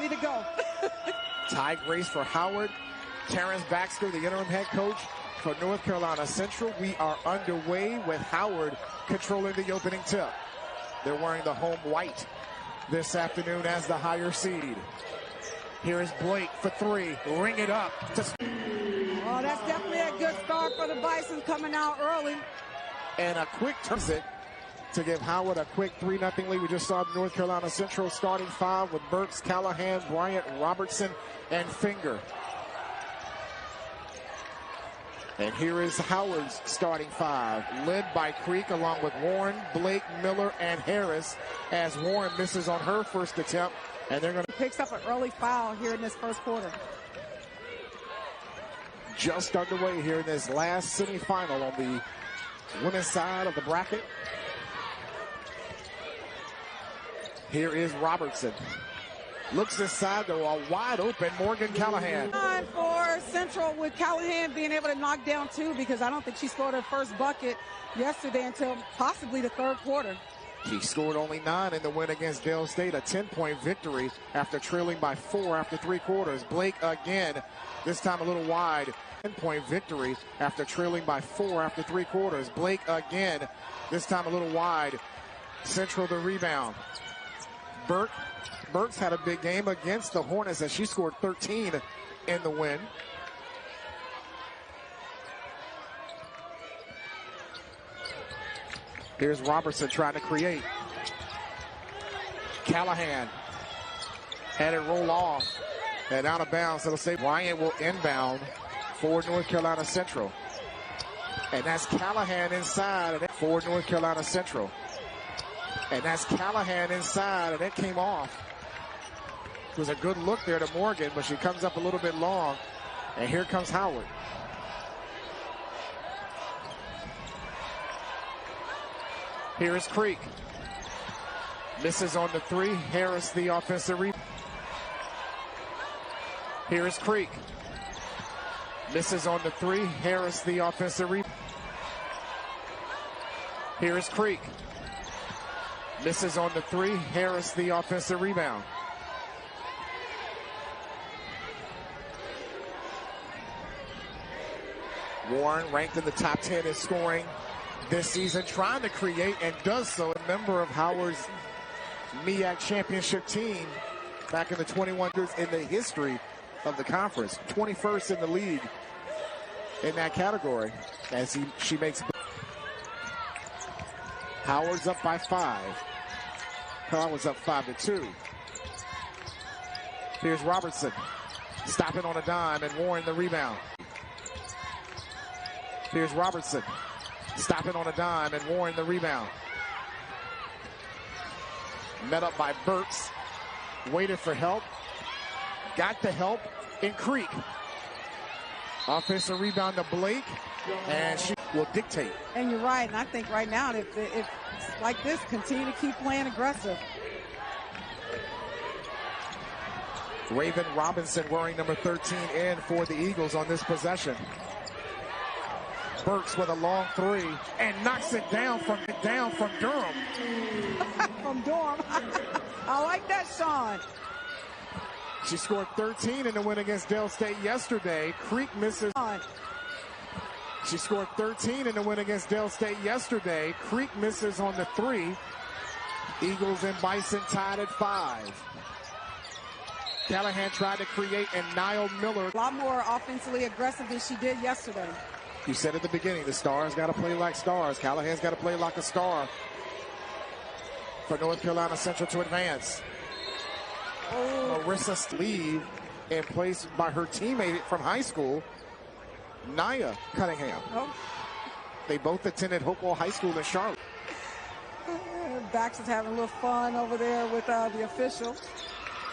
ready to go. Tie race for Howard. Terrence Baxter, the interim head coach for North Carolina Central. We are underway with Howard controlling the opening tip. They're wearing the home white this afternoon as the higher seed. Here is Blake for three. Ring it up. Oh, that's definitely a good start for the Bison coming out early. And a quick turn to give Howard a quick 3-0 lead. We just saw North Carolina Central starting five with Burks, Callahan, Bryant, Robertson, and Finger. And here is Howard's starting five, led by Creek along with Warren, Blake, Miller, and Harris, as Warren misses on her first attempt. And they're going to picks up an early foul here in this first quarter. Just underway here in this last semifinal on the women's side of the bracket. Here is Robertson. Looks inside to a wide open Morgan Callahan. Time for Central with Callahan being able to knock down two, because I don't think she scored her first bucket yesterday until possibly the third quarter. She scored only 9 in the win against Dale State, a 10-point victory after trailing by 4 after 3 quarters. Blake again, this time a little wide. 10-point victory after trailing by 4 after 3 quarters. Blake again, this time a little wide. Central the rebound. Burks had a big game against the Hornets as she scored 13 in the win. Here's Robertson trying to create. Callahan had it roll off and out of bounds. It'll say Bryant will inbound for North Carolina Central. And that's Callahan inside for North Carolina Central. And that's Callahan inside, and it came off. It was a good look there to Morgan, but she comes up a little bit long. And here comes Howard. Here is Creek. Misses on the three. Harris the offensive rebound. Here is Creek. Misses on the three. Harris the offensive rebound. Here is Creek. Misses on the three. Harris the offensive rebound. Warren, ranked in the top 10 in scoring this season, trying to create, and does so. A member of Howard's MEAC championship team back in the 2100s in the history of the conference. 21st in the league in that category as she makes. Howard's up by 5. Howard's up 5-2. Here's Robertson. Stopping on a dime, and Warren the rebound. Here's Robertson. Stopping on a dime, and Warren the rebound. Met up by Burks. Waited for help. Got the help in Creek. Offensive rebound to Blake. And she will dictate. And you're right. And I think right now, if like this, continue to keep playing aggressive. Raven Robinson wearing number 13 in for the Eagles on this possession. Burks with a long three and knocks it down from Durham. From Durham. I like that, Sean. She scored 13 in the win against Dale State yesterday. Creek misses. She scored 13 in the win against Dale State yesterday. Creek misses on the three. Eagles and Bison tied at 5. Callahan tried to create, and Niall Miller. A lot more offensively aggressive than she did yesterday. You said at the beginning, the Stars got to play like stars. Callahan's got to play like a star for North Carolina Central to advance. Marissa leave in place by her teammate from high school, Nia Cunningham. They both attended Hopewell High School in Charlotte. Baxter's having a little fun over there with the official.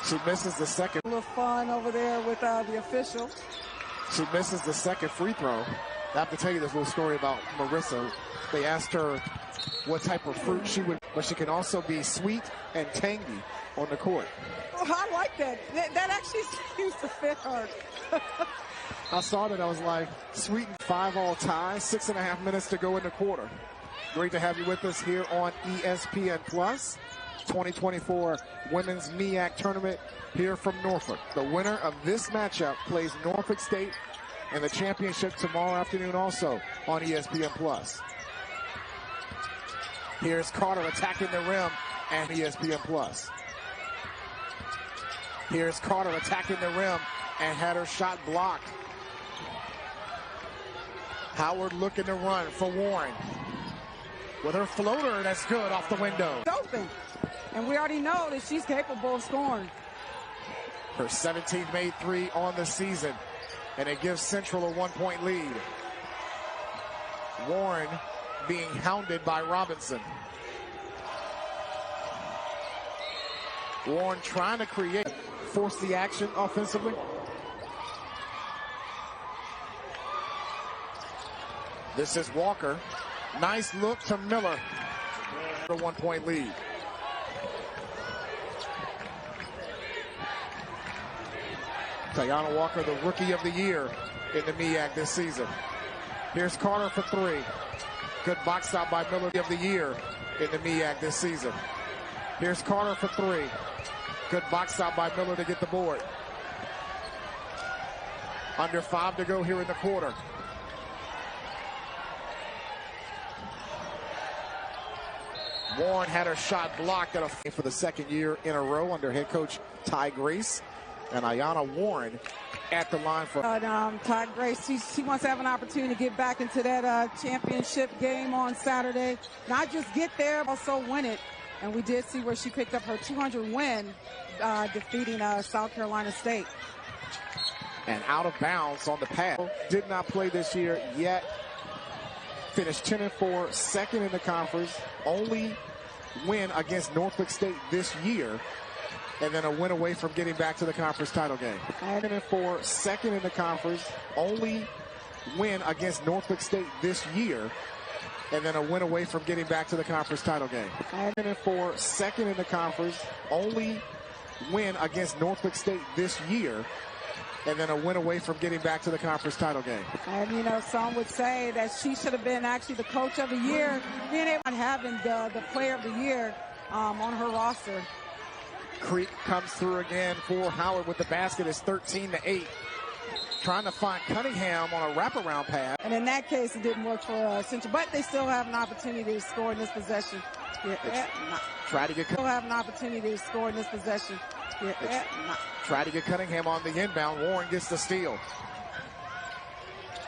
She misses the second. A little fun over there with the official. She misses the second free throw. I have to tell you this little story about Marissa. They asked her what type of fruit she would, but she can also be sweet and tangy on the court. Oh, I like that. That actually seems to fit her. I saw that. I was like, sweet and 5-all tie, 6.5 minutes to go in the quarter. Great to have you with us here on ESPN Plus. 2024 Women's MEAC Tournament here from Norfolk. The winner of this matchup plays Norfolk State in the championship tomorrow afternoon also on ESPN+. Here's Carter attacking the rim and ESPN+. Here's Carter attacking the rim and had her shot blocked. Howard looking to run for Warren. With her floater, that's good off the window. It's open. And we already know that she's capable of scoring. Her 17th made three on the season. And it gives Central a 1-point lead. Warren being hounded by Robinson. Warren trying to force the action offensively. This is Walker. Nice look to Miller. A 1-point lead. Iyanna Walker, the Rookie of the Year in the MEAC this season. Here's Carter for three. Good box out by Miller of the Year in the MEAC this season. Here's Carter for three. Good box out by Miller to get the board. Under 5 to go here in the quarter. Warren had her shot blocked for the second year in a row under head coach Ty Grace. And Iyanna Warren at the line for Ty Grace. She wants to have an opportunity to get back into that championship game on Saturday. Not just get there, but also win it. And we did see where she picked up her 200 win, defeating South Carolina State. And out of bounds on the pass. Did not play this year yet. Finished 10-4, second in the conference. Only win against Norfolk State this year. And then a win away from getting back to the conference title game. 10-4, second in the conference. Only win against Norfolk State this year. And then a win away from getting back to the conference title game. 10-4, second in the conference. Only win against Norfolk State this year. And then a win away from getting back to the conference title game. And, you know, some would say that she should have been actually the coach of the year, being able to having the player of the year on her roster. Creek comes through again for Howard with the basket. It's 13-8. Trying to find Cunningham on a wraparound pass. And in that case, it didn't work for Central, but they still have an opportunity to score in this possession. Try to get still have an opportunity to score in this possession. Try to get Cunningham on the inbound. Warren gets the steal.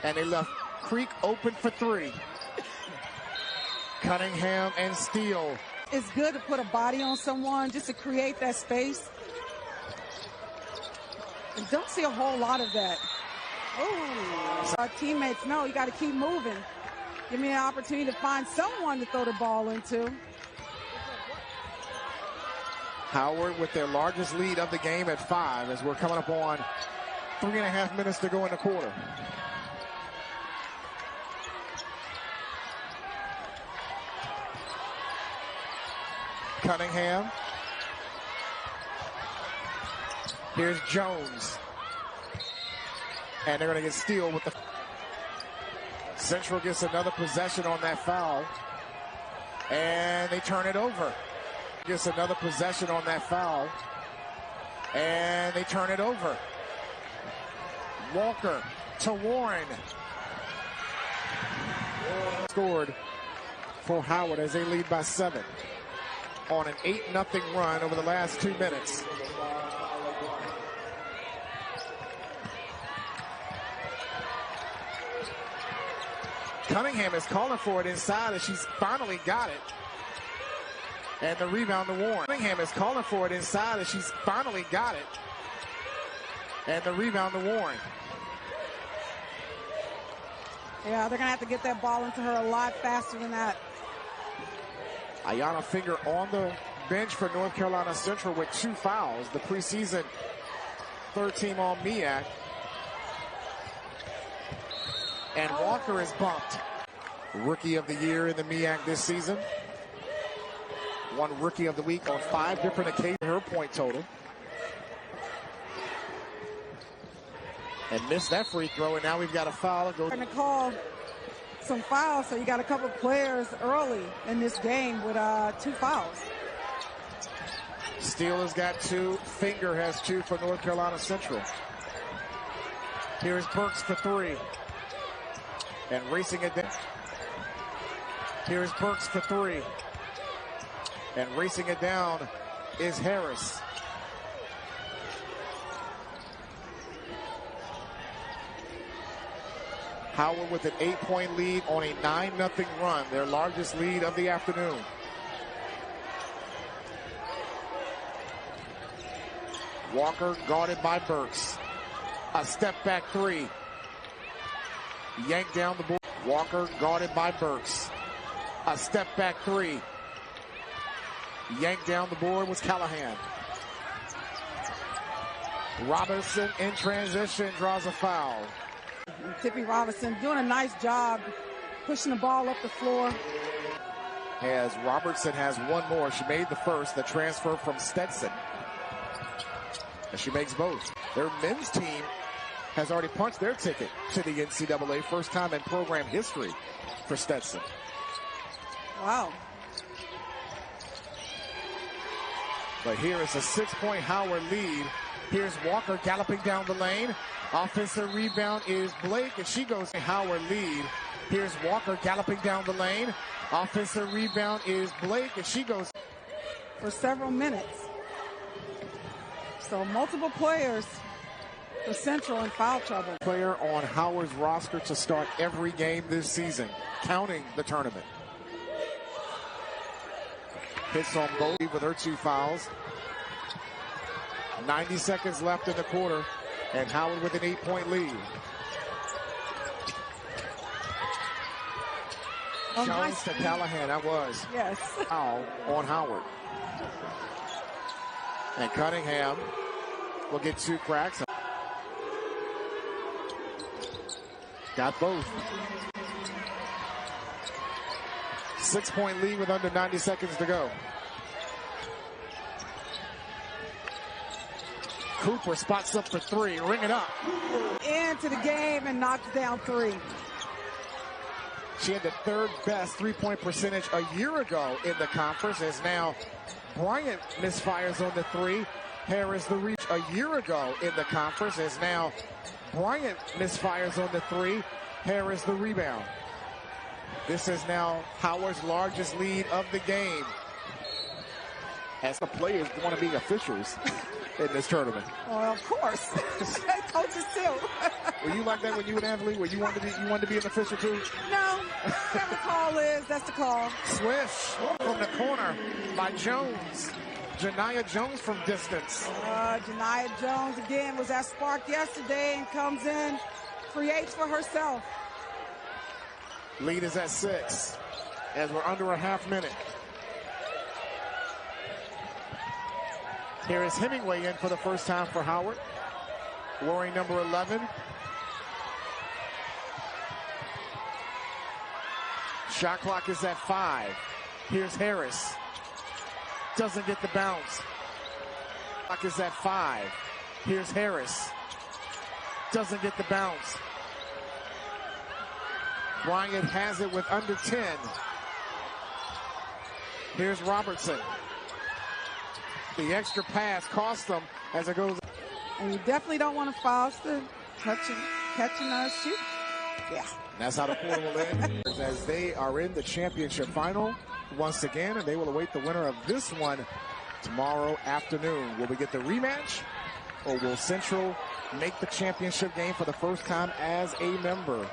And they left Creek open for three. Cunningham and steal. It's good to put a body on someone just to create that space. And don't see a whole lot of that. Oh, our teammates know you got to keep moving. Give me an opportunity to find someone to throw the ball into. Howard with their largest lead of the game at 5 as we're coming up on 3.5 minutes to go in the quarter. Cunningham. Here's Jones. And they're going to get steal with the... Central gets another possession on that foul. And they turn it over. Gets another possession on that foul. And they turn it over. Walker to Warren. Scored for Howard as they lead by 7 on an 8-0 run over the last 2 minutes. Cunningham is calling for it inside, and she's finally got it. And the rebound to Warren. Cunningham is calling for it inside, and she's finally got it. And the rebound to Warren. Yeah, they're going to have to get that ball into her a lot faster than that. Iyanna Finger on the bench for North Carolina Central with 2 fouls. The preseason third team on MEAC. And Walker is bumped. Rookie of the year in the MEAC this season. Won Rookie of the Week on 5 different occasions. Her point total. And missed that free throw, and now we've got a foul. Going to call some fouls, so you got a couple of players early in this game with 2 fouls. Steele has got 2. Finger has 2 for North Carolina Central. Here's Burks for 3. And racing it down. Here's Burks for 3. And racing it down is Harris. Howard with an 8-point lead on a 9-0 run, their largest lead of the afternoon. Walker guarded by Burks. A step back 3. Yanked down the board. Walker guarded by Burks. A step back 3. Yanked down the board was Callahan. Robinson in transition draws a foul. Tippy Robinson doing a nice job pushing the ball up the floor. As Robertson has 1 more. She made the first, the transfer from Stetson. And she makes both. Their men's team has already punched their ticket to the NCAA. First time in program history for Stetson. Wow. But here is a 6-point Howard lead. Here's Walker galloping down the lane. Offensive rebound is Blake, and she goes to Howard lead. Here's Walker galloping down the lane. Offensive rebound is Blake, and she goes for several minutes. So multiple players for Central in foul trouble. Player on Howard's roster to start every game this season, counting the tournament. Hits on both with her 2 fouls. 90 seconds left in the quarter, and Howard with an 8-point lead. Oh, Jones nice. to Callahan, that was. Yes. Foul on Howard. And Cunningham will get 2 cracks. Got both. 6-point lead with under 90 seconds to go. Cooper spots up for 3. Ring it up. Into the game and knocks down 3. She had the 3rd best 3-point percentage a year ago in the conference, as now Bryant misfires on the 3. Harris the reach a year ago in the conference, as now Bryant misfires on the 3. Harris the rebound. This is now Howard's largest lead of the game. As the players want to be officials in this tournament. Well, of course. Coaches too. Were you like that when you were an athlete? Where you wanted to be an official too? No. Whatever the call is, that's the call. Swish from the corner by Jones. Janiyah Jones from distance. Janiyah Jones again was at spark yesterday and comes in, creates for herself. Lead is at 6 as we're under a half minute. Here is Hemingway in for the first time for Howard. Wearing number 11. Shot clock is at 5. Here's Harris. Doesn't get the bounce. Clock is at 5. Here's Harris. Doesn't get the bounce. Bryant has it with under 10. Here's Robertson. The extra pass cost them as it goes. And you definitely don't want to foul to catching shoot. Yeah. That's how the quarter will end, as they are in the championship final once again, and they will await the winner of this one tomorrow afternoon. Will we get the rematch, or will Central make the championship game for the first time as a member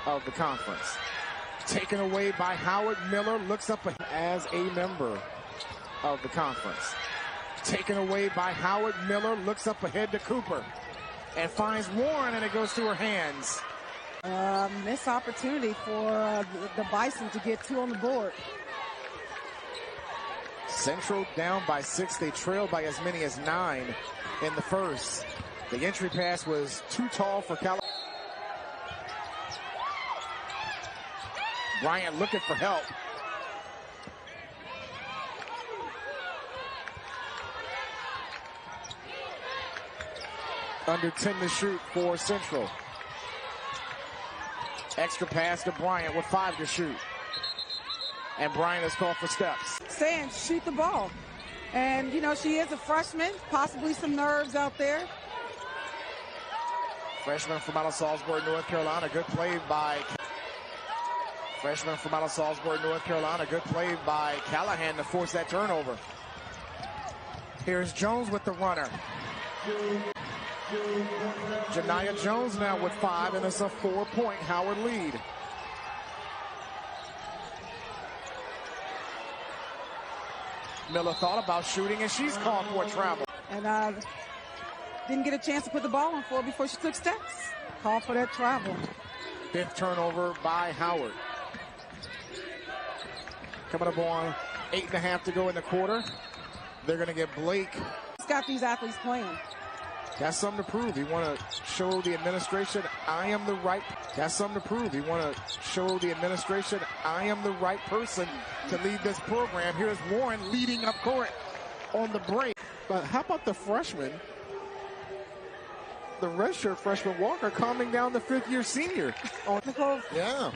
of the conference? Taken away by Howard. Miller looks up as a member of the conference. Taken away by Howard. Miller looks up ahead to Cooper and finds Warren, and it goes through her hands. Missed opportunity for the Bison to get 2 on the board. Central down by 6. They trailed by as many as 9 in the first. The entry pass was too tall for California. Bryant looking for help. Under 10 to shoot for Central. Extra pass to Bryant with 5 to shoot. And Bryant is called for steps. Saying shoot the ball. And, you know, she is a freshman, possibly some nerves out there. Freshman from out of Salisbury, North Carolina. Good play by... Freshman from out of Salisbury, North Carolina. Good play by Callahan to force that turnover. Here's Jones with the runner. Janiyah Jones now with 5, and it's a 4-point Howard lead. Miller thought about shooting, and she's called for a travel. And didn't get a chance to put the ball on for her before she took steps. Called for that travel. 5th turnover by Howard. Coming up on 8.5 to go in the quarter. They're going to get Blake. He's got these athletes playing. That's something to prove. You want to show the administration I am the right. That's something to prove. You want to show the administration I am the right person to lead this program. Here's Warren leading up court on the break. But how about the freshman? The redshirt freshman Walker calming down the 5th-year senior. Yeah.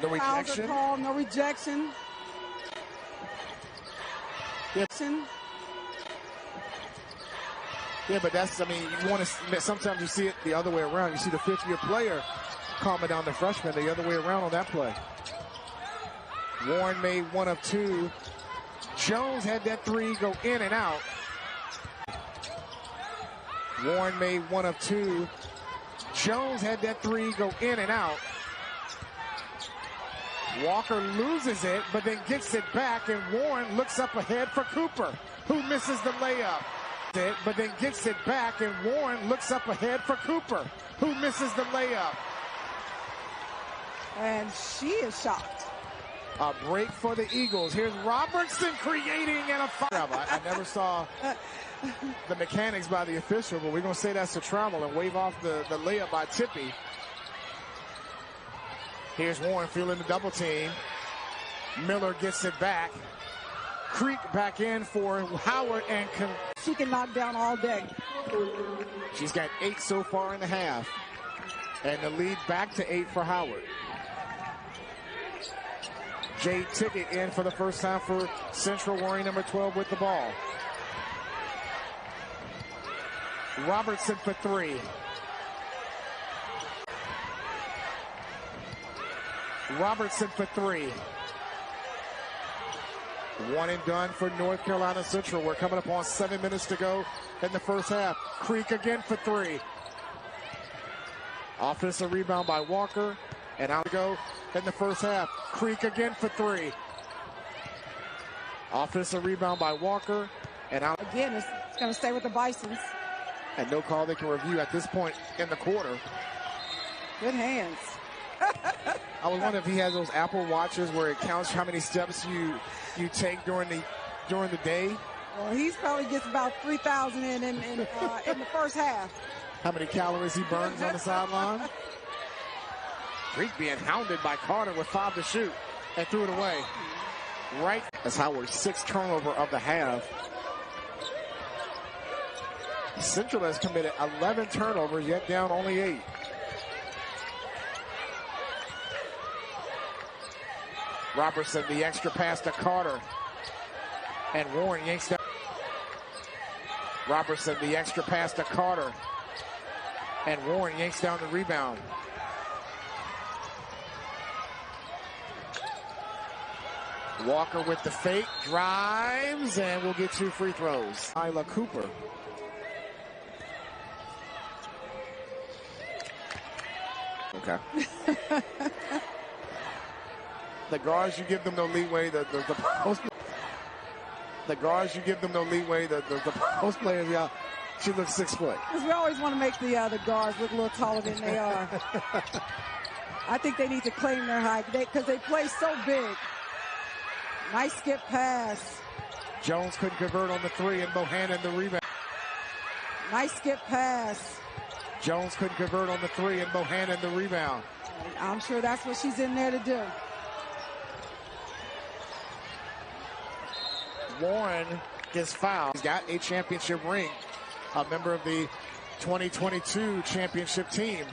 No rejection. Call, no rejection. Yeah. Yeah, but that's, I mean, you want to, sometimes you see it the other way around. You see the 5th-year player calming down the freshman the other way around on that play. Warren made 1 of 2. Jones had that 3 go in and out. Warren made 1 of 2. Jones had that 3 go in and out. Walker loses it, but then gets it back, and Warren looks up ahead for Cooper, who misses the layup. But then gets it back, and Warren looks up ahead for Cooper, who misses the layup. And she is shocked. A break for the Eagles. Here's Robertson creating and a foul. I never saw the mechanics by the official, but we're going to say that's a travel and wave off the layup by Tippy. Here's Warren feeling the double team. Miller gets it back. Creek back in for Howard, and she can knock down all day. She's got 8 so far in the half, and the lead back to 8 for Howard. Jade Tickett in for the first time for Central, wearing number 12 with the ball. Robertson for 3. Robertson for 3. 1 and done for North Carolina Central. We're coming up on 7 minutes to go in the first half. Creek again for 3. Offensive rebound by Walker, and out to go in the first half. Creek again for 3. Offensive rebound by Walker, and out. Again, it's going to stay with the Bisons. And no call they can review at this point in the quarter. Good hands. I was wondering if he has those Apple Watches where it counts how many steps you take during the day. Well, he's probably gets about 3,000 in the first half. How many calories he burns on the sideline? Creek being hounded by Carter with 5 to shoot, and threw it away. Right. That's Howard's 6th turnover of the half. Central has committed 11 turnovers, yet down only 8. Robertson, the extra pass to Carter. And Warren yanks down. Robertson, the extra pass to Carter. And Warren yanks down the rebound. Walker with the fake, drives, and we'll get 2 free throws. Isla Cooper. Okay. The guards, you give them no leeway. The guards, you give them no leeway. The post players, yeah, she looks 6 foot. Because we always want to make the guards look a little taller than they are. I think they need to claim their height because they play so big. Nice skip pass. Jones couldn't convert on the 3, and Bohannon the rebound. Nice skip pass. Jones couldn't convert on the 3, and Bohannon the rebound. I'm sure that's what she's in there to do. Warren gets fouled. He's got a championship ring, a member of the 2022 championship team.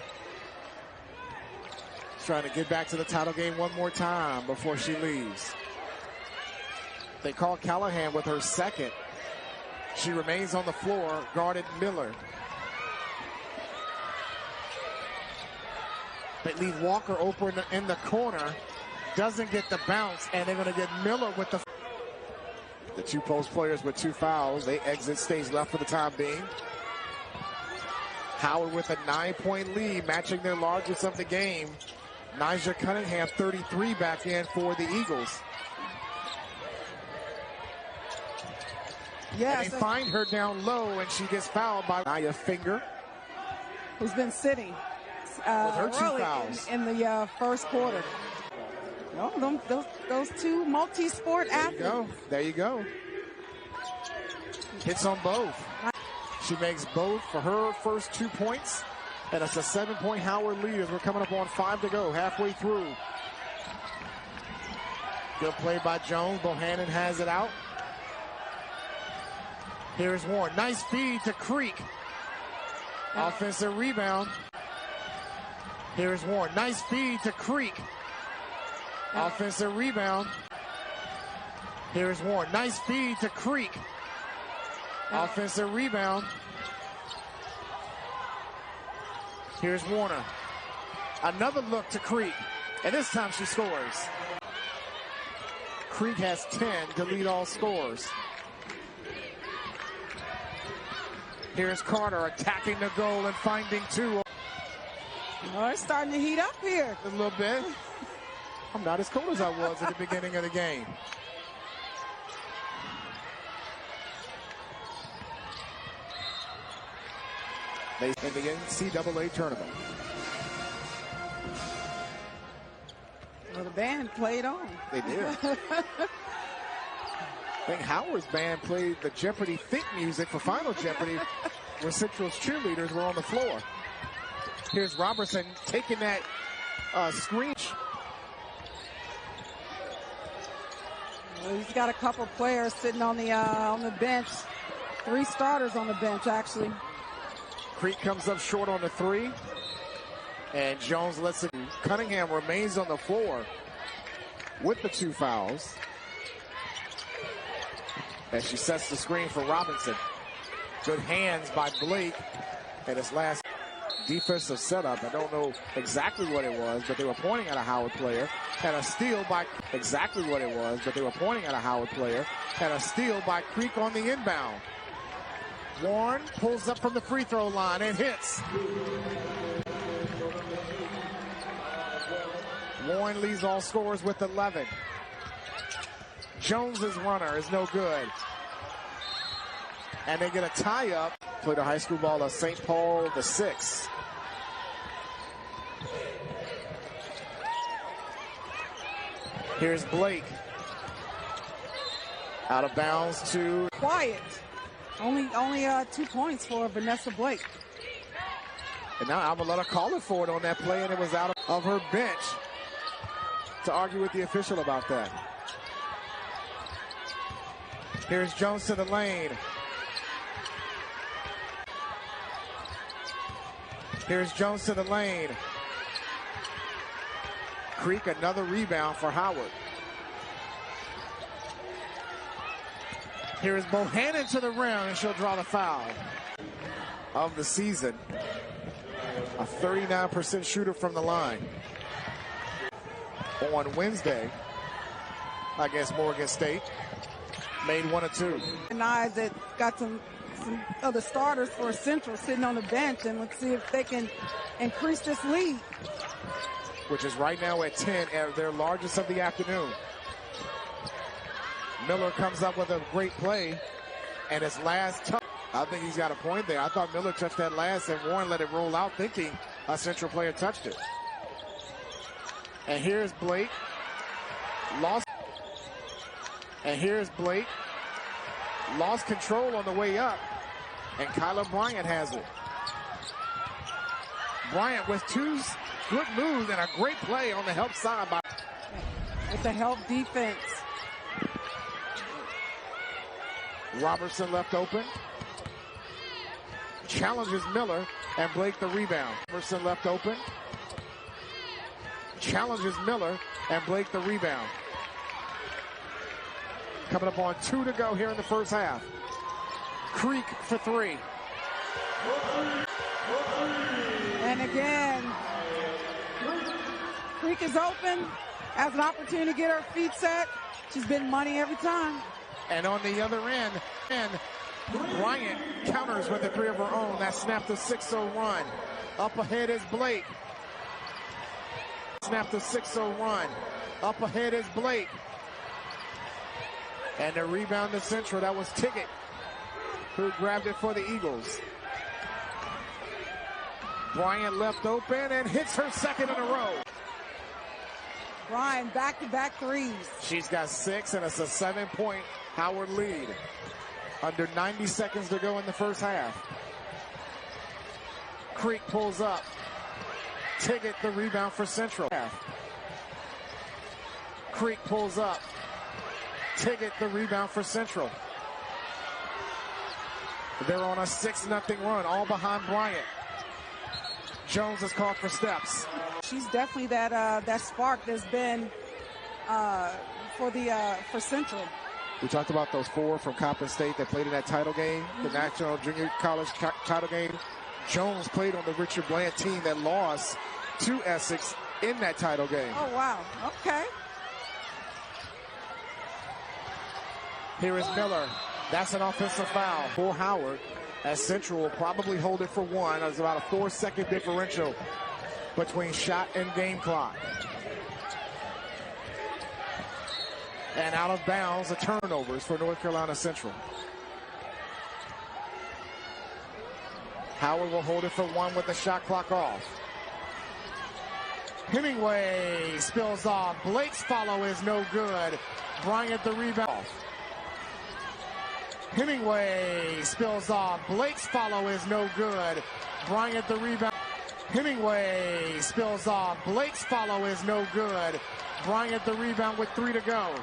She's trying to get back to the title game one more time before she leaves. They call Callahan with her 2nd She remains on the floor, guarded Miller. They leave Walker open in the corner. Doesn't get the bounce, and they're going to get Miller with the two post players with 2 fouls. They exit stage left for the time being. Howard with a 9-point lead, matching their largest of the game. Nyjah Cunningham, 33, back in for the Eagles. Yes, and they find her down low, and she gets fouled by Nia Finger, who's been sitting with her 2 fouls in the first quarter. No, those two multi-sport athletes. There you go. Hits on both. She makes both for her first 2 points, and it's a 7-point Howard lead as we're coming up on 5 to go, halfway through. Good play by Jones. Bohannon has it out. Here's Warren. Nice feed to Creek. Offensive rebound. Here's Warren. Nice feed to Creek. Offensive rebound. Here's Warren. Nice feed to Creek. Offensive rebound. Here's Warner. Another look to Creek. And this time she scores. Creek has 10 to lead all scorers. Here's Carter attacking the goal and finding 2. Oh, it's starting to heat up here. A little bit. I'm not as cold as I was at the beginning of the game. They in the NCAA tournament. Well, the band played on. They did. I think Howard's band played the Jeopardy Think music for Final Jeopardy where Central's cheerleaders were on the floor. Here's Robertson taking that screen. Well, he's got a couple players sitting on the bench. 3 starters on the bench, actually. Creek comes up short on the 3. And Jones lets it. Cunningham remains on the floor with the 2 fouls. As she sets the screen for Robinson. Good hands by Blake. And his last defensive setup. I don't know exactly what it was, but they were pointing at a Howard player. And a steal by Creek on the inbound. Warren pulls up from the free throw line and hits. Warren leads all scorers with 11. Jones's runner is no good. And they get a tie-up. Played a high school ball of St. Paul VI. Here's Blake. Out of bounds to... Quiet. Only 2 points for Vanessa Blake. And now Amaletta calling for it on that play, and it was out of her bench to argue with the official about that. Here's Jones to the lane. Here's Jones to the lane. Creek, another rebound for Howard. Here's Bohannon to the rim, and she'll draw the foul of the season. A 39% shooter from the line. On Wednesday against Morgan State, made 1 of 2. And I that got some other starters for Central sitting on the bench, and let's see if they can increase this lead. Which is right now at 10, at their largest of the afternoon. Miller comes up with a great play, and his last touch. I think he's got a point there. I thought Miller touched that last, and Warren let it roll out thinking a Central player touched it. And here's Blake. Lost control on the way up, and Kyla Bryant has it. Bryant with 2 good moves and a great play on the help side by... With the help defense. Robertson left open. Challenges Miller, and Blake the rebound. Robertson left open. Challenges Miller, and Blake the rebound. Coming up on 2 to go here in the first half. Creek for three. And again, Creek is open, has an opportunity to get her feet set. She's been money every time. And on the other end, Bryant counters with a three of her own. That snapped a 6-0 run. Up ahead is Blake. Snapped a 6-0 run. Up ahead is Blake. And the rebound to Central. That was Tiggett who grabbed it for the Eagles. Bryant left open and hits her second in a row. Bryant back-to-back threes. She's got 6, and it's a 7-point Howard lead. Under 90 seconds to go in the first half. Creek pulls up. Tiggett the rebound for Central. Creek pulls up. Tiggett the rebound for Central. They're on a 6-0 run, all behind Bryant. Jones is called for steps. She's definitely that spark that's been for Central. We talked about those 4 from Coppin State that played in that title game, the National Junior College title game. Jones played on the Richard Bland team that lost to Essex in that title game. Oh, wow. Okay. Here is Miller. That's an offensive foul for Howard, as Central will probably hold it for 1. There's about a 4-second differential between shot and game clock. And out of bounds, the turnovers for North Carolina Central. Howard will hold it for 1 with the shot clock off. Hemingway spills off. Blake's follow is no good. Bryant the rebound. Hemingway spills off. Blake's follow is no good. Bryant the rebound. Hemingway spills off. Blake's follow is no good. Bryant the rebound with 3 to go.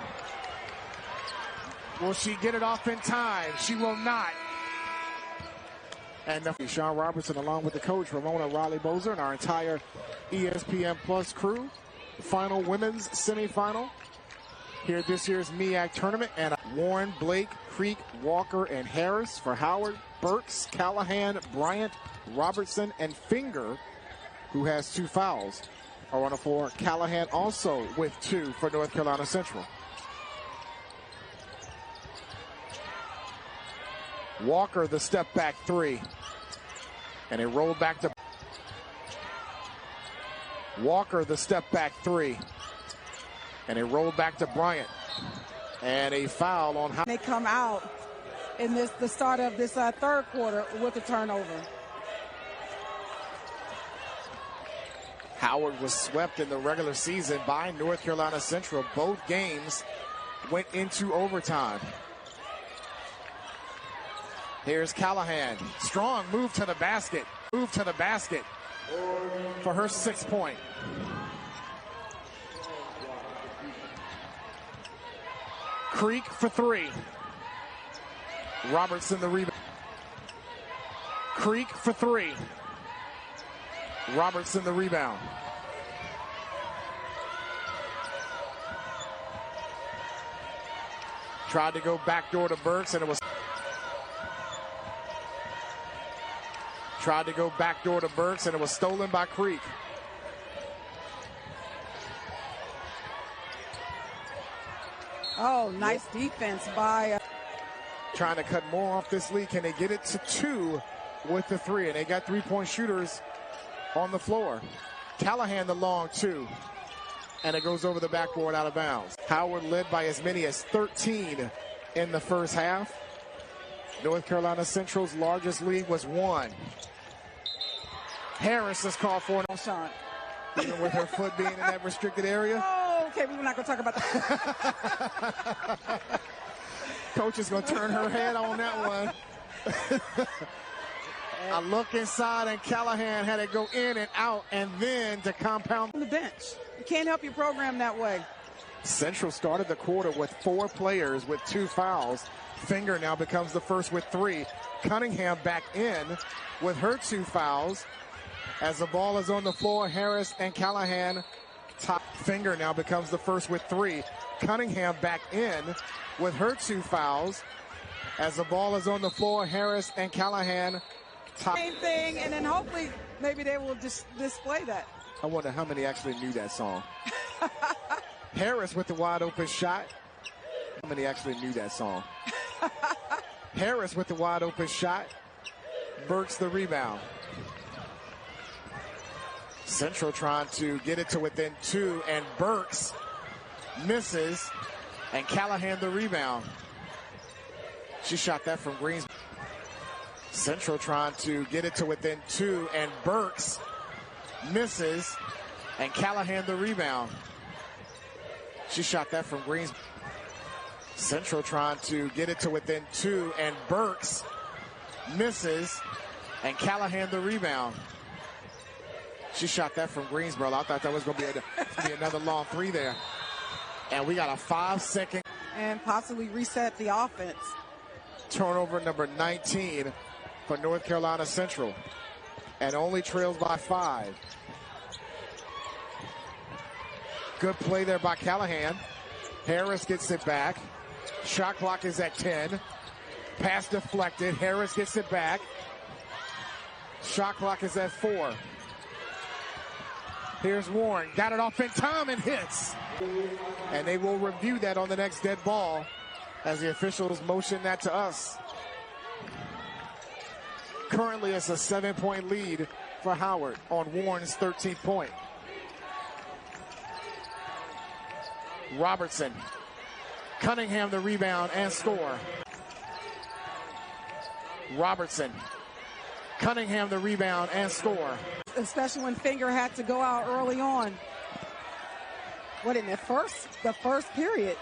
Will she get it off in time? She will not. And Sean Robertson, along with the coach, Ramona Riley-Bozer, and our entire ESPN Plus crew. The final women's semifinal here at this year's MEAC tournament. And Warren, Blake, Creek, Walker, and Harris for Howard, Burks, Callahan, Bryant, Robertson, and Finger, who has 2 fouls, are on the floor. Callahan also with 2 for North Carolina Central. Walker the step back 3. And it rolled back to Walker the step back 3. And it rolled back to Bryant. And a foul on They come out in the start of this third quarter with a turnover. Howard was swept in the regular season by North Carolina Central. Both games went into overtime. Here's Callahan. Strong move to the basket. Move to the basket for her 6th point. Creek for 3. Robertson the rebound. Creek for 3. Robertson the rebound. Tried to go backdoor to Burks, and it was stolen by Creek. Oh, nice defense by trying to cut more off this lead. Can they get it to 2 with the 3? And they got 3-point shooters on the floor. Callahan the long 2. And it goes over the backboard out of bounds. Howard led by as many as 13 in the first half. North Carolina Central's largest lead was 1. Harris is called for an shot. Even with her foot being in that restricted area. Oh, okay, we're not going to talk about that. Coach is going to turn her head on that one. A look inside, and Callahan had it go in and out, and then to compound. On the bench. You can't help your program that way. Central started the quarter with 4 players with 2 fouls. Finger now becomes the first with 3. Cunningham back in with her 2 fouls. As the ball is on the floor, Harris and Callahan. Top Finger now becomes the first with 3. Cunningham back in with her 2 fouls. As the ball is on the floor, Harris and Callahan. Same thing, and then hopefully maybe they will display that. I wonder how many actually knew that song. Harris with the wide open shot. How many actually knew that song? Harris with the wide open shot. Burks the rebound. Central trying to get it to within 2, and Burks misses, and Callahan the rebound. She shot that from Greens. Central trying to get it to within 2, and Burks misses, and Callahan the rebound. She shot that from Greens. Central trying to get it to within 2, and Burks misses, and Callahan the rebound. She shot that from Greensboro. I thought that was going to be another long 3 there. And we got a 5-second. And possibly reset the offense. Turnover number 19 for North Carolina Central. And only trails by 5. Good play there by Callahan. Harris gets it back. Shot clock is at 10. Pass deflected. Harris gets it back. Shot clock is at 4. Here's Warren. Got it off in time and hits. And they will review that on the next dead ball as the officials motion that to us. Currently, it's a 7-point lead for Howard on Warren's 13th point. Robertson. Cunningham the rebound and score. Robertson. Cunningham the rebound and score. Especially when Finger had to go out early on. What, in the first period?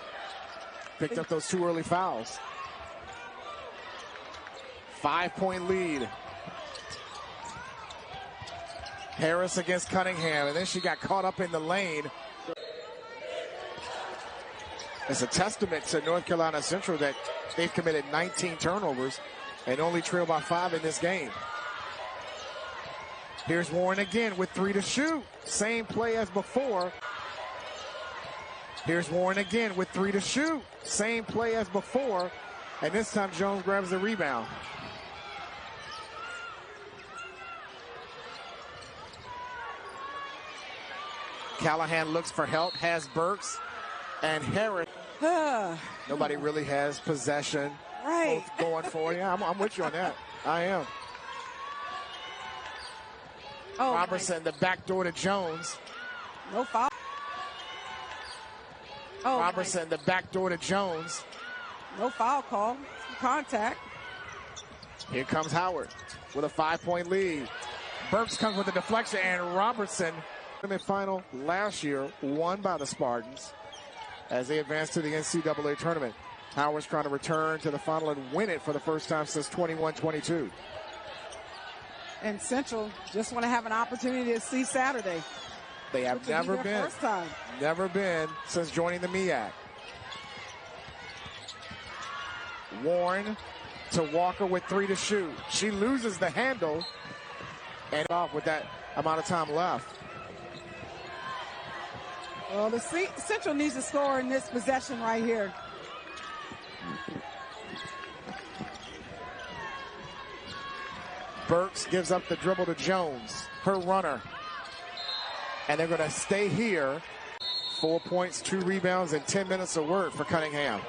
Picked up those 2 early fouls. 5-point lead. Harris against Cunningham, and then she got caught up in the lane. It's a testament to North Carolina Central that they've committed 19 turnovers and only trail by 5 in this game. Here's Warren again with 3 to shoot. Same play as before. Here's Warren again with 3 to shoot. Same play as before. And this time Jones grabs the rebound. Callahan looks for help, has Burks and Harris. Nobody really has possession. Right. Both going for it. Yeah, I'm with you on that. I am. Oh, Robertson, the back door to Jones. No foul. Oh, Robertson, the back door to Jones. No foul call. Contact. Here comes Howard with a 5-point lead. Burks comes with a deflection, and Robertson, final last year, won by the Spartans as they advance to the NCAA tournament. Howard's trying to return to the final and win it for the first time since 21-22. And Central just want to have an opportunity to see Saturday. They have never been. First time. Never been since joining the MEAC. Warren to Walker with 3 to shoot. She loses the handle and off with that amount of time left. Well, the Central needs to score in this possession right here. Burks gives up the dribble to Jones, her runner. And they're going to stay here. 4 points, 2 rebounds, and 10 minutes of work for Cunningham.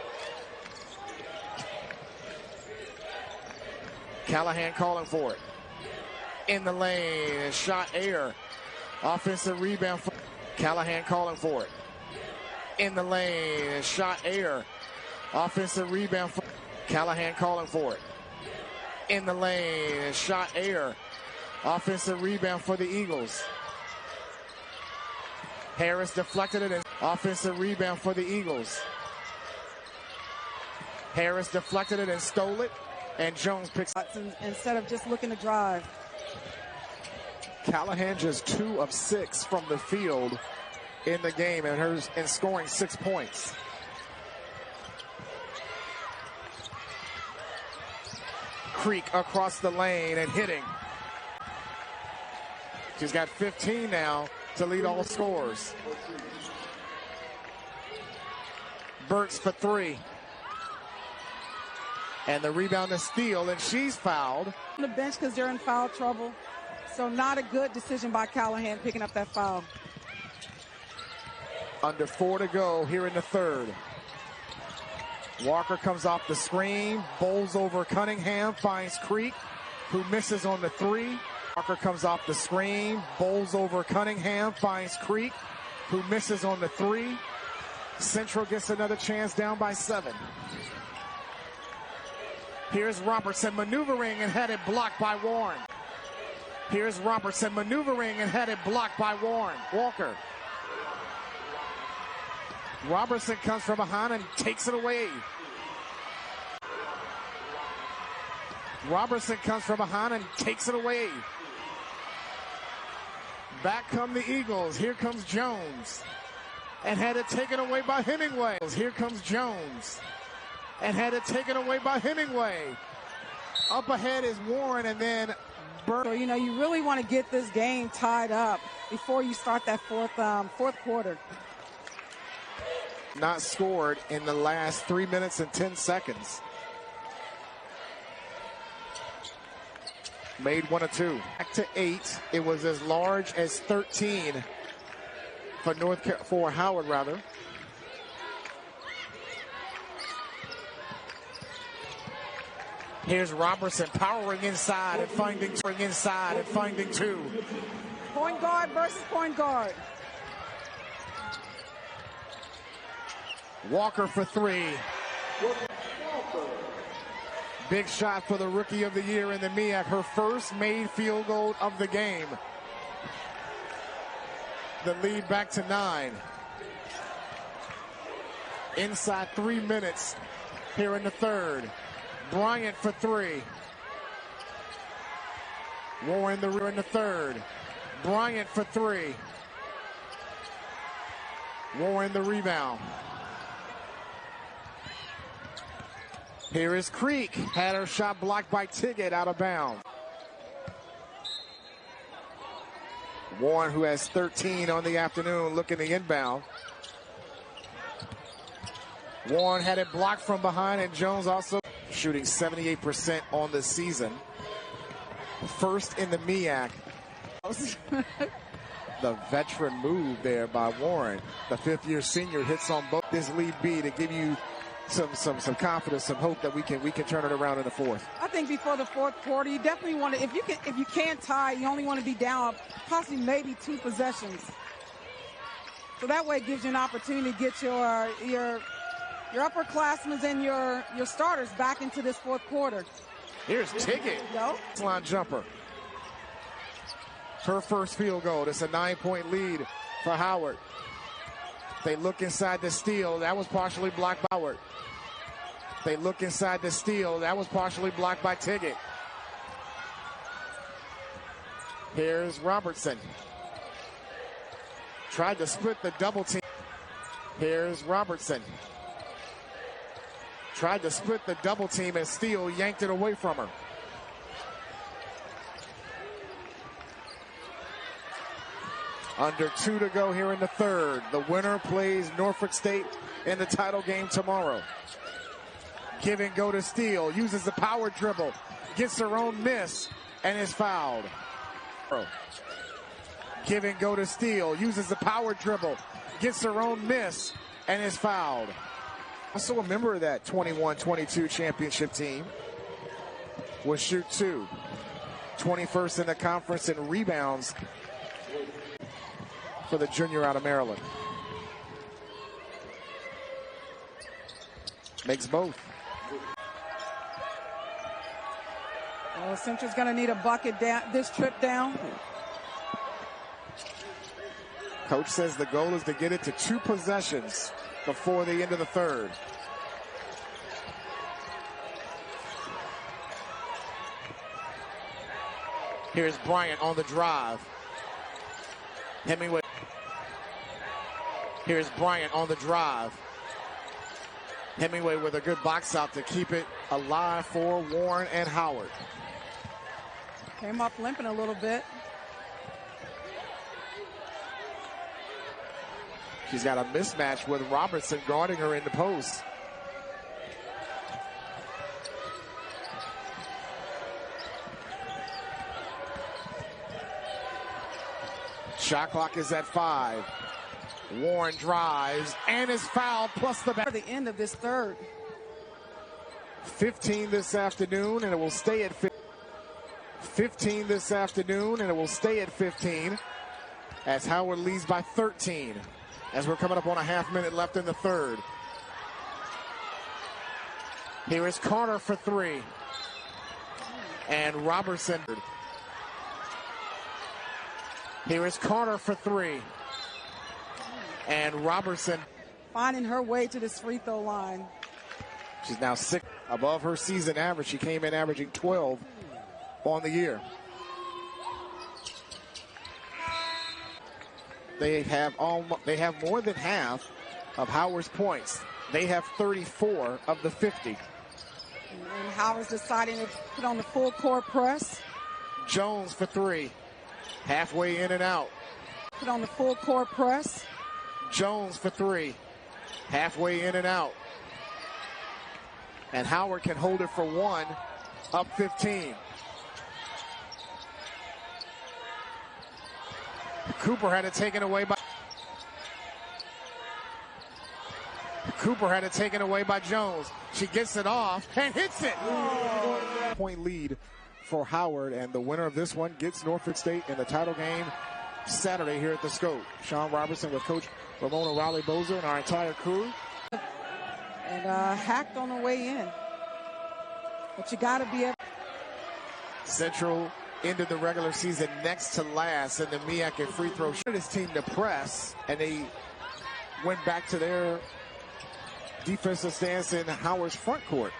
Callahan calling for it. In the lane, shot air. Offensive rebound for Callahan calling for it. In the lane, shot air. Offensive rebound for Callahan calling for it. In the lane, shot air. Offensive rebound for the Eagles. Harris deflected it. Offensive rebound for the Eagles. Harris deflected it and stole it. And Jones picks up. Instead of just looking to drive. Callahan just 2 of 6 from the field in the game and scoring 6 points. Creek across the lane and hitting. She's got 15 now to lead all scorers. Burks for 3. And the rebound to steal, and she's fouled. On the bench because they're in foul trouble. So not a good decision by Callahan picking up that foul. Under 4 to go here in the third. Walker comes off the screen, bowls over Cunningham, finds Creek, who misses on the 3. Walker comes off the screen, bowls over Cunningham, finds Creek, who misses on the 3. Central gets another chance, down by 7. Here's Robertson maneuvering and had it blocked by Warren. Here's Robertson maneuvering and had it blocked by Warren. Walker. Robertson comes from behind and takes it away. Robertson comes from behind and takes it away. Back come the Eagles. Here comes Jones. And had it taken away by Hemingway. Here comes Jones. And had it taken away by Hemingway. Up ahead is Warren, and then So, you know, you really want to get this game tied up before you start that fourth quarter. Not scored in the last 3 minutes and 10 seconds. Made 1 of 2. Back to 8. It was as large as 13 for Howard rather. Here's Robertson powering inside and finding 2. Point guard versus point guard. Walker for 3. Big shot for the Rookie of the Year in the MEAC. Her first made field goal of the game. The lead back to 9. Inside 3 minutes here in the third. Bryant for 3. Warren in the third. Bryant for 3. Warren the rebound. Here is Creek. Had her shot blocked by Tiggett, out of bounds. Warren, who has 13 on the afternoon, looking the inbound. Warren had it blocked from behind, and Jones also shooting 78% on the season. First in the MEAC. The veteran move there by Warren. The 5th-year senior hits on both. This lead B to give you some confidence, some hope that we can turn it around in the fourth. I think before the fourth quarter, you definitely want to, if you can't tie, you only want to be down possibly maybe 2 possessions. So that way it gives you an opportunity to get your upperclassmen and your starters back into this fourth quarter. Here's Tiggett. Line jumper. Her first field goal. It's a 9-point lead for Howard. They look inside the steal. That was partially blocked by Howard. They look inside the steal. That was partially blocked by Tiggett. Here's Robertson. Tried to split the double team. Here's Robertson. Tried to split the double team, and Steele yanked it away from her. Under 2 to go here in the third. The winner plays Norfolk State in the title game tomorrow. Give and go to Steele. Uses the power dribble. Gets her own miss and is fouled. Give and go to Steele. Uses the power dribble. Gets her own miss and is fouled. Also a member of that 21-22 championship team. Will shoot 2. 21st in the conference in rebounds for the junior out of Maryland. Makes both. Well, Central's going to need a bucket down this trip down. Coach says the goal is to get it to 2 possessions before the end of the third. Here's Bryant on the drive. Hemingway. Here's Bryant on the drive. Hemingway with a good box out to keep it alive for Warren and Howard. Came up limping a little bit. She's got a mismatch with Robertson guarding her in the post. Shot clock is at 5. Warren drives and is fouled plus the back. For the end of this third. 15 this afternoon, and it will stay at 15 this afternoon, and it will stay at 15 as Howard leads by 13 as we're coming up on a half-minute left in the third. Here is Carter for 3. And Robertson. Here is Carter for 3. And Robertson. Finding her way to this free throw line. She's now 6 above her season average. She came in averaging 12 on the year. They have more than half of Howard's points. They have 34 of the 50. And Howard's deciding to put on the full court press. Jones for 3. Halfway in and out. Put on the full court press. Jones for 3. Halfway in and out. And Howard can hold it for 1, up 15. Cooper had it taken away by Jones. She gets it off and hits it. Oh. Point lead for Howard, and the winner of this one gets Norfolk State in the title game Saturday here at the Scope. Sean Robertson with Coach Ramona Rowley-Bozer and our entire crew. And hacked on the way in. But you got to be able. Central ended the regular season next to last in the MEAC free throw. This team to press, and they went back to their defensive stance in Howard's front court.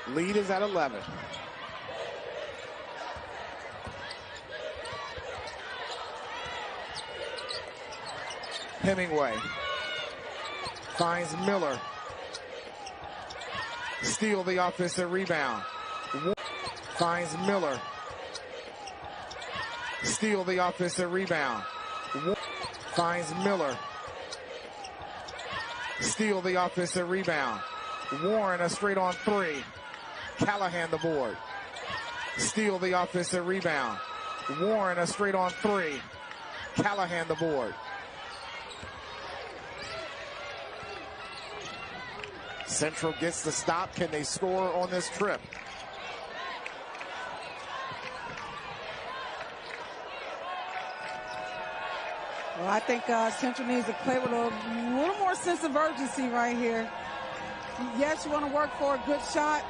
Lead is at 11. Hemingway finds Miller. Steal the offensive rebound. Finds Miller. Steal the offensive rebound. Finds Miller. Steal the offensive rebound. Warren a straight on 3. Callahan the board. Steal the offensive rebound. Warren a straight on 3. Callahan the board. Central gets the stop. Can they score on this trip? Well, I think Central needs to play with a little more sense of urgency right here. Yes, you want to work for a good shot,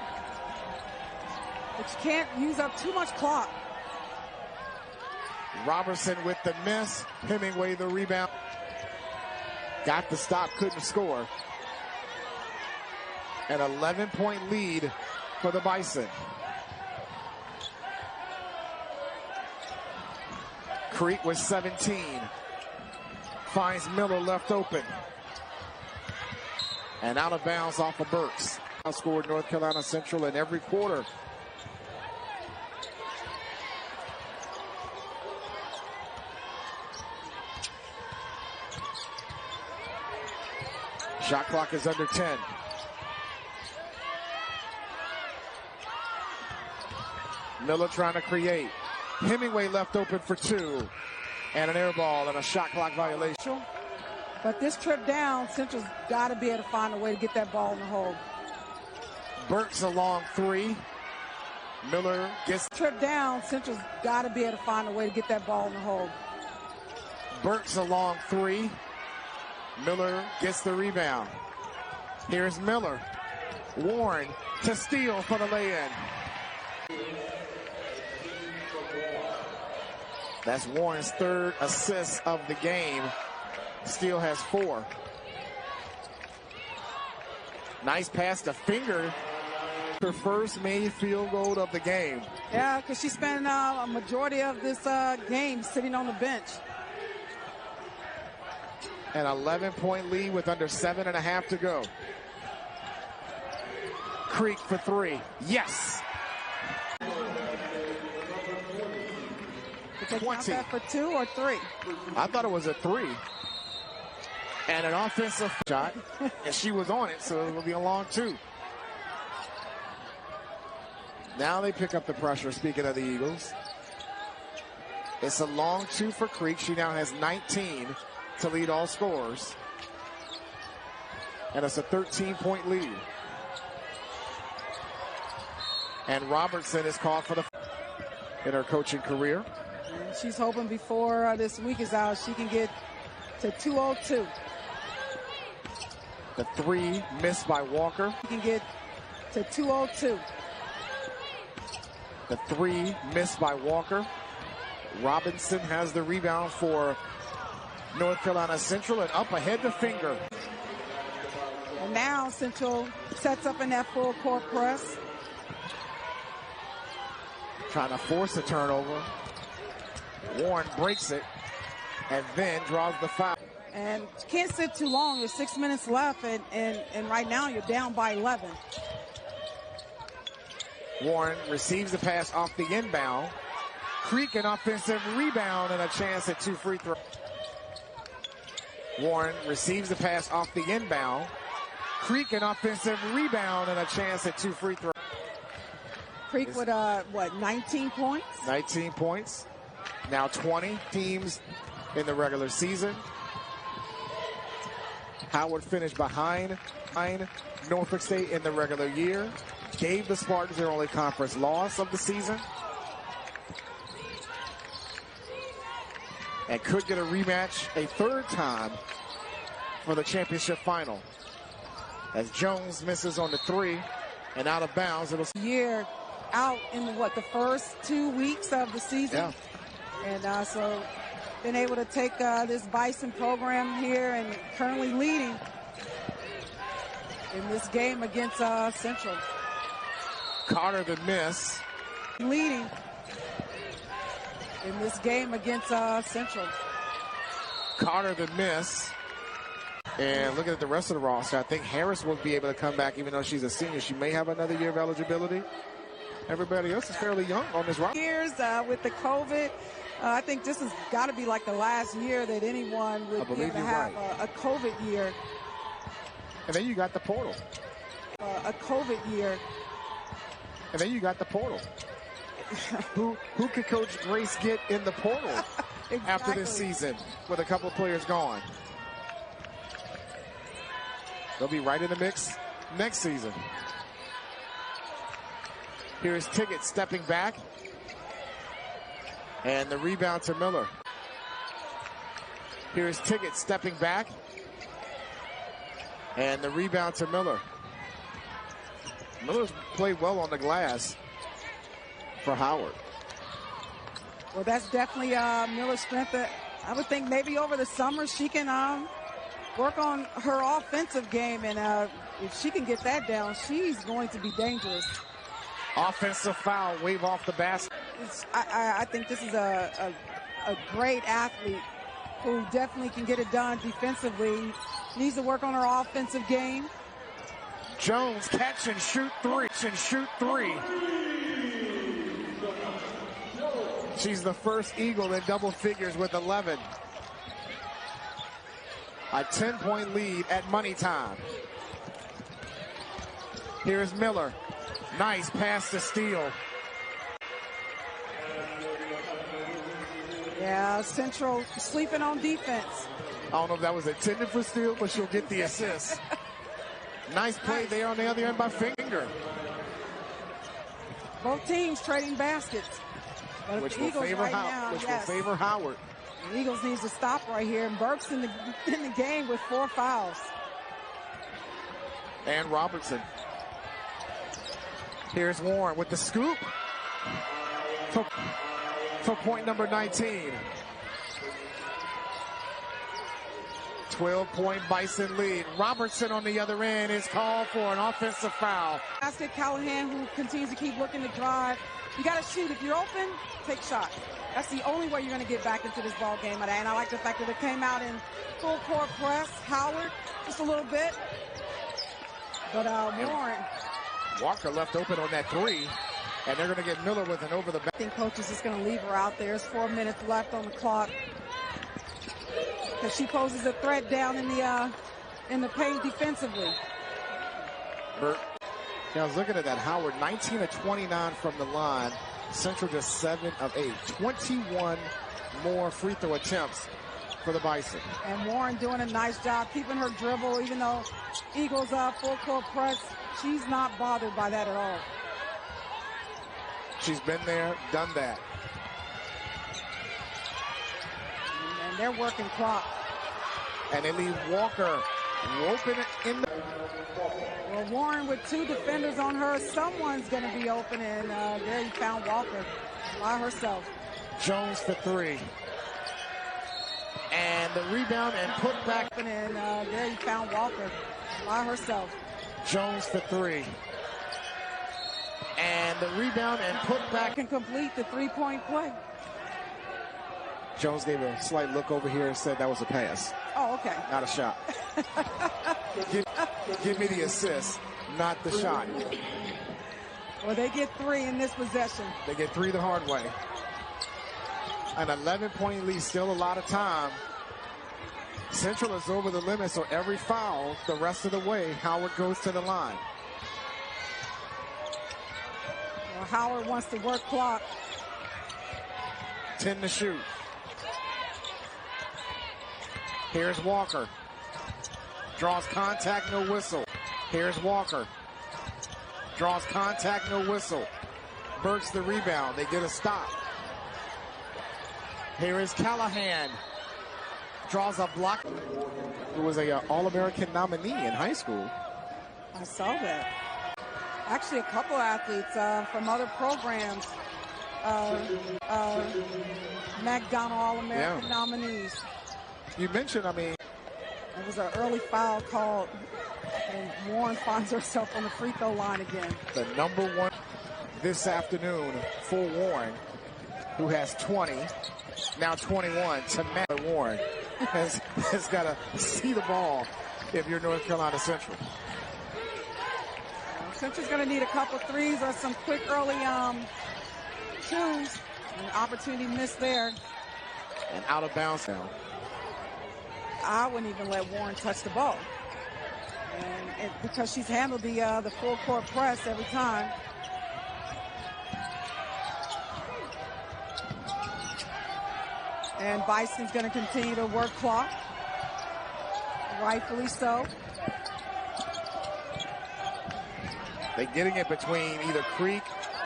but you can't use up too much clock. Robertson with the miss. Hemingway the rebound. Got the stop, couldn't score. An 11-point lead for the Bison. Creek with 17. Finds Miller left open. And out of bounds off of Burks. Outscored North Carolina Central in every quarter. Shot clock is under 10. Miller trying to create. Hemingway left open for 2. And an air ball and a shot clock violation. But this trip down, Central's got to be able to find a way to get that ball in the hole. Burks a long 3. Miller gets. Trip down, Central's got to be able to find a way to get that ball in the hole. Burks a long 3. Miller gets the rebound. Here's Miller. Warren to steal for the lay-in. That's Warren's 3rd assist of the game. Steele has 4. Nice pass to Finger. Her first made field goal of the game. Yeah, because she spent a majority of this game sitting on the bench. An 11-point lead with under 7.5 to go. Creek for 3. Yes. 20. That for 2 or 3? I thought it was a 3. And an offensive shot. And she was on it, so it will be a long 2. Now they pick up the pressure, speaking of the Eagles. It's a long 2 for Creek. She now has 19 to lead all scorers. And it's a 13-point lead. And Robertson is called for the in her coaching career. And she's hoping before this week is out, she can get to 202. The 3 missed by Walker. She can get to 202. The 3 missed by Walker. Robinson has the rebound for North Carolina Central and up ahead to Finger. And now Central sets up in that full court press. Trying to force a turnover. Warren breaks it and then draws the foul. And you can't sit too long. There's 6 minutes left, and right now you're down by 11. Warren receives the pass off the inbound. Creek an offensive rebound and a chance at 2 free throws. Warren receives the pass off the inbound. Creek an offensive rebound and a chance at 2 free throws. Creek with, 19 points? 19 points. Now 20 teams in the regular season. Howard finished behind Norfolk State in the regular year. Gave the Spartans their only conference loss of the season. And could get a rematch a 3rd time for the championship final. As Jones misses on the 3 and out of bounds. It'll year out in the first 2 weeks of the season. Yeah. And so been able to take this Bison program here and currently leading in this game against Central. Carter the miss. Leading in this game against Central. Carter the miss. And looking at the rest of the roster, I think Harris will be able to come back even though she's a senior. She may have another year of eligibility. Everybody else is fairly young on this roster. Years with the COVID, I think this has got to be like the last year that anyone would be able to have a COVID year. And then you got the portal. A COVID year. And then you got the portal. Who could Coach Grace get in the portal Exactly. after this season with a couple of players gone? They'll be right in the mix next season. Here's Tiggett stepping back. And the rebound to Miller. Here's Tiggett stepping back. And the rebound to Miller. Miller's played well on the glass for Howard. Well, that's definitely Miller's strength. I would think maybe over the summer she can work on her offensive game. And if she can get that down, she's going to be dangerous. Offensive foul, wave off the basket. I think this is a great athlete who definitely can get it done defensively. Needs to work on her offensive game. Jones catch and shoot 3. She's the first Eagle in double figures with 11. A 10-point lead at money time. Here's Miller. Nice pass to Steele. Yeah, Central sleeping on defense. I don't know if that was intended for Steele, but she'll get the assist. Nice play there on the other end by Finger. Both teams trading baskets. But Which will favor Howard. The Eagles needs to stop right here. And Burke's in the game with 4 fouls. And Robertson. Here's Warren with the scoop for point number 19. 12-point Bison lead. Robertson on the other end is called for an offensive foul. Basket Callahan, who continues to keep looking to drive. You got to shoot. If you're open, take shots. That's the only way you're going to get back into this ball game. And I like the fact that it came out in full court press. Howard, just a little bit. But Warren. Walker left open on that 3. And they're going to get Miller with an over the back. I think coach is just going to leave her out there. There's 4 minutes left on the clock. Because she poses a threat down in the paint defensively. I was looking at that. Howard, 19 of 29 from the line. Central just 7 of 8. 21 more free throw attempts for the Bison. And Warren doing a nice job keeping her dribble, even though Eagles up full court press. She's not bothered by that at all. She's been there, done that. And they're working clock. And they leave Walker open in the... Well, Warren with 2 defenders on her. Someone's going to be open, and there you found Walker by herself. Jones for 3. And the rebound and put back. And there you found Walker by herself. Jones for 3. And the rebound and put back. Can complete the 3-point play. Jones gave a slight look over here and said that was a pass. Oh, okay. Not a shot. give me the assist, not the shot. Well, they get 3 in this possession. They get 3 the hard way. An 11-point lead, still a lot of time. Central is over the limit, so every foul the rest of the way, Howard goes to the line. Well, Howard wants to work clock. 10 to shoot. Here's Walker. Draws contact, no whistle. Here's Walker. Draws contact, no whistle. Burks the rebound. They get a stop. Here is Callahan. Draws a block. Who was a All-American nominee in high school. I saw that. Actually, a couple athletes from other programs. McDonald All-American nominees. You mentioned, I mean. It was an early foul called, and Warren finds herself on the free throw line again. The number 1 this afternoon for Warren, who has 20, now 21. To Matt Warren has got to see the ball if you're North Carolina Central. Central's going to need a couple threes or some quick early twos. An opportunity missed there. And out of bounds now. I wouldn't even let Warren touch the ball. And because she's handled the full court press every time. And Bison's going to continue to work clock. Rightfully so. They're getting it between either Creek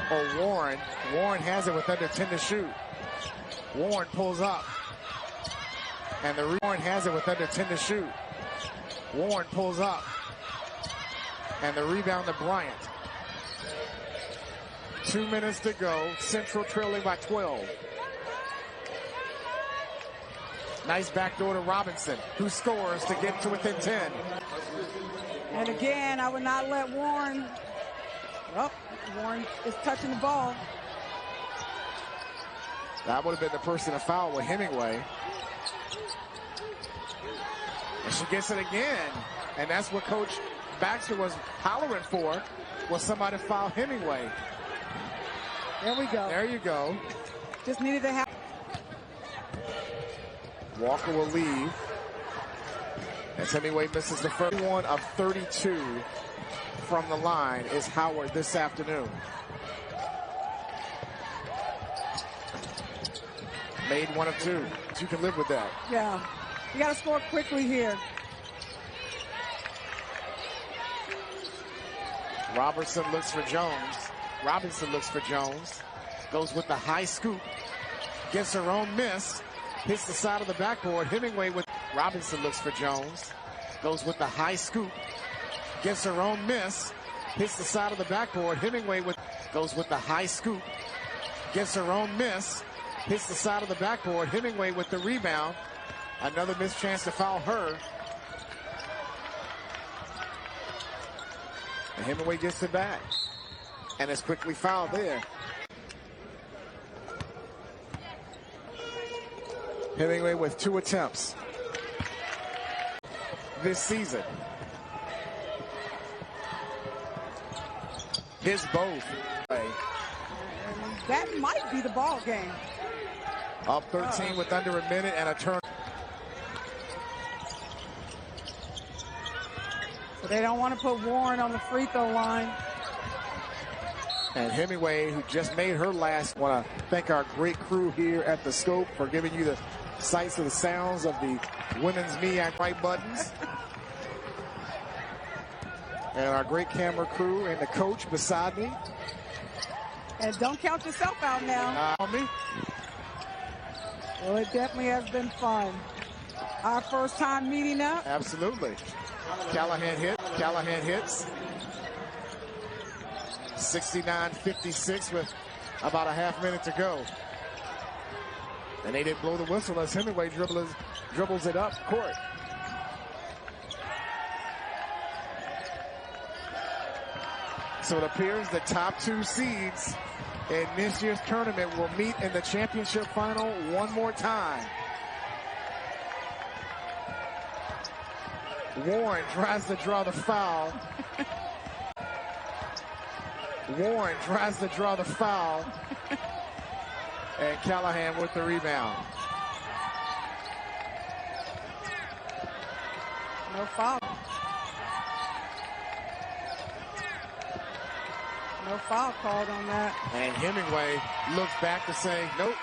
or Warren. Warren has it with under 10 to shoot. Warren pulls up. And the Warren has it with under 10 to shoot. Warren pulls up. And the rebound to Bryant. 2 minutes to go. Central trailing by 12. Nice backdoor to Robinson, who scores to get to within 10. And again, I would not let Warren. Well, Warren is touching the ball. That would have been the person to foul with Hemingway. And she gets it again. And that's what Coach Baxter was hollering for, was somebody to foul Hemingway. There we go. There you go. Just needed to have. Walker will leave. As Hemingway misses the first one of 32 from the line is Howard this afternoon. Made 1 of 2. You can live with that. Yeah. You got to score quickly here. Robinson looks for Jones. Goes with the high scoop. Gets her own miss. Hits the side of the backboard. Hemingway with Robinson looks for Jones. Goes with the high scoop. Gets her own miss. Hits the side of the backboard. Hemingway goes with the high scoop. Gets her own miss. Hits the side of the backboard. Hemingway with the rebound. Another missed chance to foul her. And Hemingway gets it back. And is quickly fouled there. Hemingway with 2 attempts this season. His both. That might be the ball game. Up 13 with under a minute and a turn. So they don't want to put Warren on the free throw line. And Hemingway, who just made her last, want to thank our great crew here at the Scope for giving you the sights and the sounds of the women's MEAC white buttons. And our great camera crew and the coach beside me. And don't count yourself out now. On me. Well, it definitely has been fun. Our first time meeting up. Absolutely. Callahan hits. 69-56 with about a half minute to go. And they didn't blow the whistle as Hemingway dribbles it up court. So it appears the top two seeds in this year's tournament will meet in the championship final one more time. Warren tries to draw the foul. And Callahan with the rebound. No foul. No foul called on that. And Hemingway looks back to say, nope,